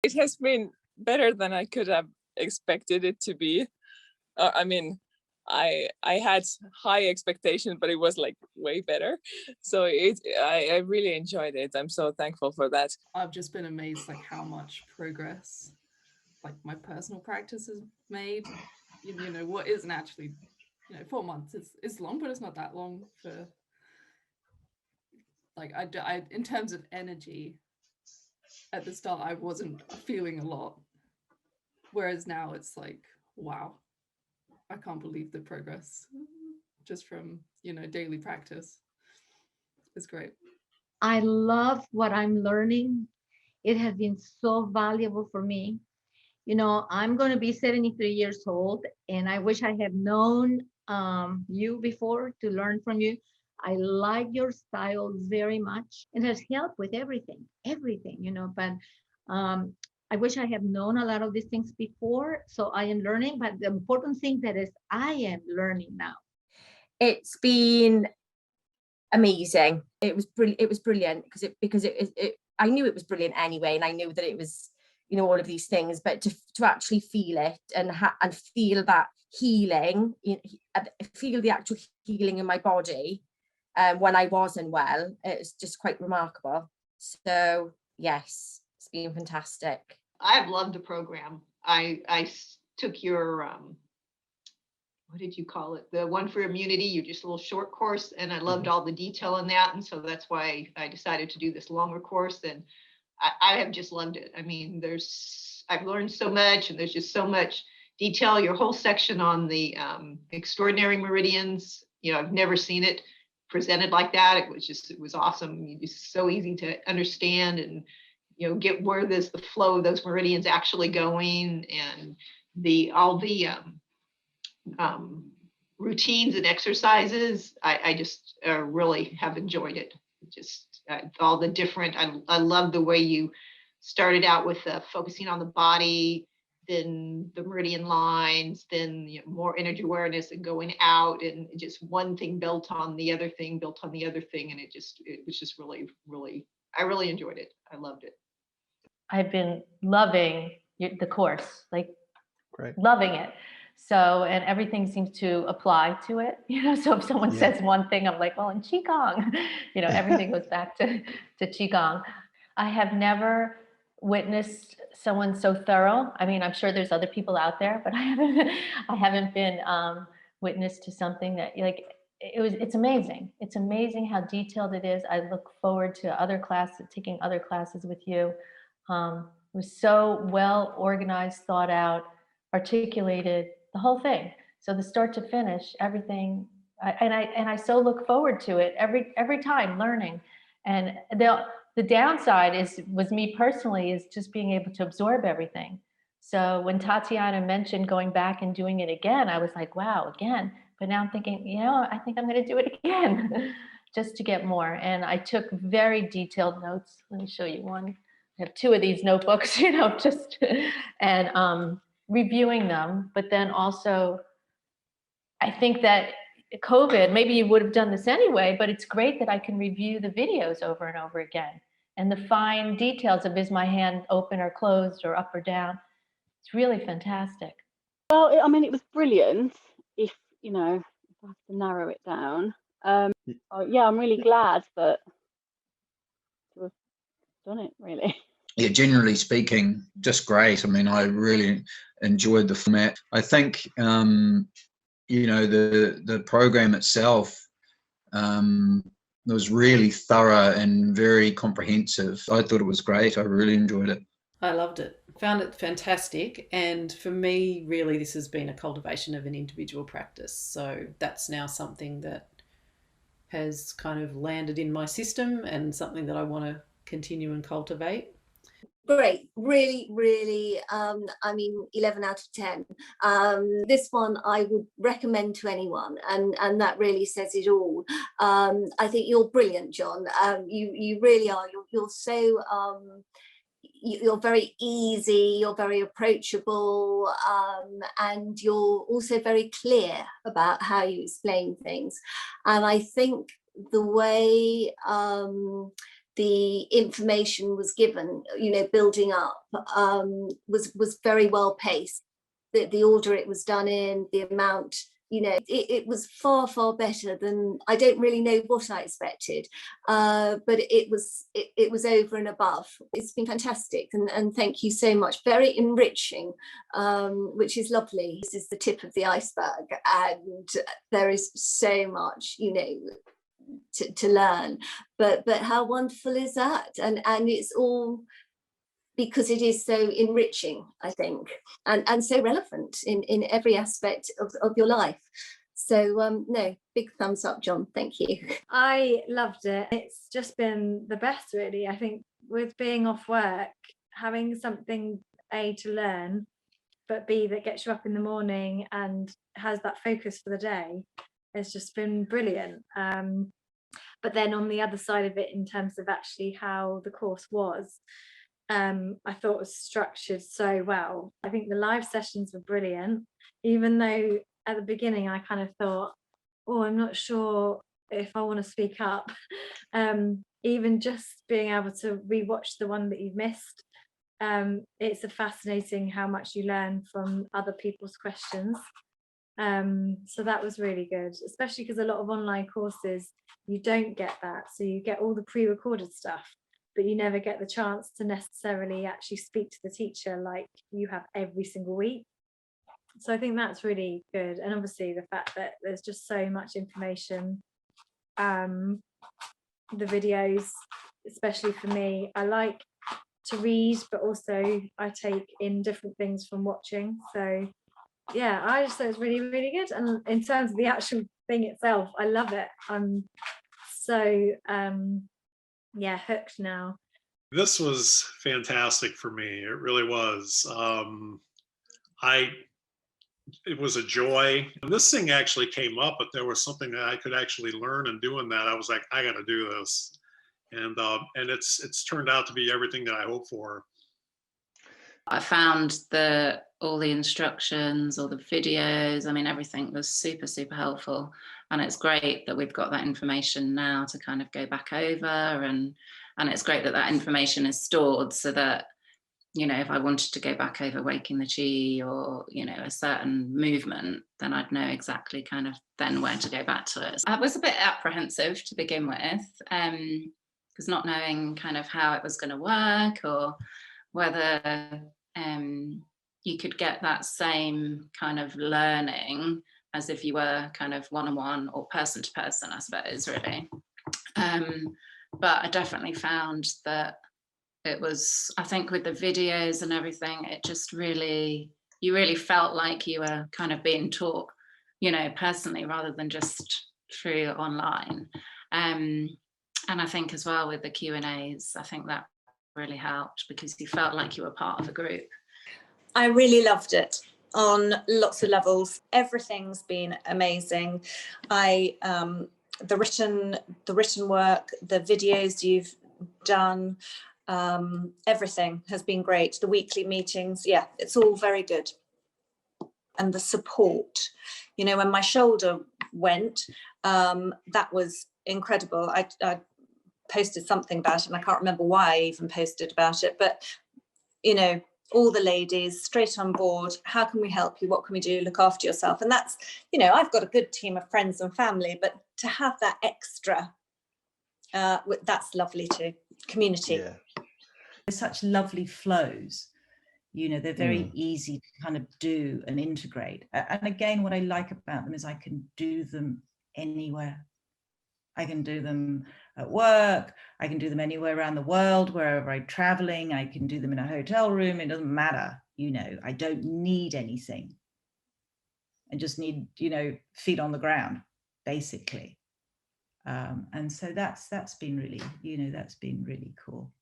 It has been better than I could have expected it to be. I mean, I had high expectations, but it was like way better. So I really enjoyed it. I'm so thankful for that. I've just been amazed like how much progress like my personal practice has made. You know, what isn't actually, 4 months is long, but it's not that long for like I in terms of energy. At the start, I wasn't feeling a lot, whereas now it's like, wow, I can't believe the progress just from daily practice. It's great. I love what I'm learning. It has been so valuable for me. I'm going to be 73 years old, and I wish I had known you before to learn from you. I like your style very much. It has helped with everything. But I wish I had known a lot of these things before. So I am learning, but the important thing that is I am learning now. It's been amazing. It was brilliant. It was brilliant because I knew it was brilliant anyway, and I knew that it was all of these things, but to actually feel it and feel that healing, feel the actual healing in my body when I wasn't well, it's just quite remarkable. So yes, it's been fantastic. I've loved the program. I took your what did you call it? The one for immunity, you just a little short course, and I loved all the detail in that, and so that's why I decided to do this longer course. And I have just loved it. I mean, I've learned so much, and there's just so much detail. Your whole section on the extraordinary meridians, I've never seen it presented like that. It was awesome. It's so easy to understand and, get where the flow of those meridians actually going, and all the routines and exercises. I just really have enjoyed it. Just all the different, I love the way you started out with focusing on the body, then the meridian lines, then more energy awareness and going out, and just one thing built on the other thing, and it was just really, really, I really enjoyed it. I loved it. I've been loving the course, like Great. Loving it. So, and everything seems to apply to it, so if someone says one thing, I'm like, well, in Qigong, everything goes back to Qigong. I have never witnessed someone so thorough. I mean, I'm sure there's other people out there, but I haven't been witness to something that it's amazing. It's amazing how detailed it is. I look forward to taking other classes with you. It was so well organized, thought out, articulated, the whole thing. So the start to finish, everything, I so look forward to it every time learning. And the downside was me personally is just being able to absorb everything. So when Tatiana mentioned going back and doing it again, I was like, wow, again. But now I'm thinking, I think I'm going to do it again just to get more. And I took very detailed notes. Let me show you one. I have 2 of these notebooks, and reviewing them. But then also, I think that COVID, maybe you would have done this anyway, but it's great that I can review the videos over and over again. And the fine details of, is my hand open or closed or up or down? It's really fantastic. Well, I mean, it was brilliant. If I have to narrow it down. I'm really glad to have done it, really. Yeah, generally speaking, just great. I mean, I really enjoyed the format. I think, the program itself was really thorough and very comprehensive. I thought it was great. I really enjoyed it. I loved it. Found it fantastic. And for me, really, this has been a cultivation of an individual practice. So that's now something that has kind of landed in my system and something that I want to continue and cultivate. Great, really, really, 11 out of 10. This one I would recommend to anyone, and that really says it all. I think you're brilliant, John. You really are. You're so, you're very easy, you're very approachable, and you're also very clear about how you explain things. And I think the way the information was given, you know, building up, was very well paced. The order it was done in, the amount, you know, it was far, far better than, I don't really know what I expected, but it was over and above. It's been fantastic, and thank you so much. Very enriching, which is lovely. This is the tip of the iceberg, and there is so much, you know, to learn. But how wonderful is that? And it's all because it is so enriching, I think, and so relevant in every aspect of your life. So no, big thumbs up, John. Thank you. I loved it. It's just been the best, really. I think with being off work, having something A, to learn, but B, that gets you up in the morning and has that focus for the day, has just been brilliant. But then on the other side of it, in terms of actually how the course was, I thought it was structured so well. I think the live sessions were brilliant, even though at the beginning I kind of thought, oh, I'm not sure if I want to speak up. Even just being able to rewatch the one that you've missed, it's fascinating how much you learn from other people's questions. So that was really good, especially because a lot of online courses, you don't get that. So you get all the pre-recorded stuff, but you never get the chance to necessarily actually speak to the teacher like you have every single week. So I think that's really good. And obviously the fact that there's just so much information. The videos, especially for me, I like to read, but also I take in different things from watching. So yeah, I just thought it was really, really good. And in terms of the actual thing itself, I love it. I'm so yeah, hooked now. This was fantastic for me. It really was. It was a joy. And this thing actually came up, but there was something that I could actually learn, and doing that, I was like, I got to do this. And it's turned out to be everything that I hoped for. I found all the instructions, all the videos, I mean, everything was super, super helpful. And it's great that we've got that information now to kind of go back over, and it's great that that information is stored so that, you know, if I wanted to go back over waking the chi or, you know, a certain movement, then I'd know exactly kind of then where to go back to it. I was a bit apprehensive to begin with, because not knowing kind of how it was going to work, or whether you could get that same kind of learning as if you were kind of one-on-one or person-to-person, I suppose, really. But I definitely found that it was, I think with the videos and everything, it just really, you really felt like you were kind of being taught, you know, personally, rather than just through online. And I think as well with the Q&As, I think that really helped because you felt like you were part of a group. I really loved it on lots of levels. Everything's been amazing. The written work, the videos you've done, everything has been great. The weekly meetings, yeah, it's all very good. And the support, you know, when my shoulder went, that was incredible. I posted something about it, and I can't remember why I even posted about it, but you know, all the ladies straight on board. How can we help you? What can we do? Look after yourself. And that's, you know, I've got a good team of friends and family, but to have that extra, that's lovely too. Community. Yeah. There's such lovely flows, you know, they're very easy to kind of do and integrate. And again, what I like about them is I can do them anywhere. I can do them at work, I can do them anywhere around the world, wherever I'm traveling, I can do them in a hotel room, it doesn't matter, you know, I don't need anything. I just need, you know, feet on the ground, basically. And so that's been really, you know, that's been really cool.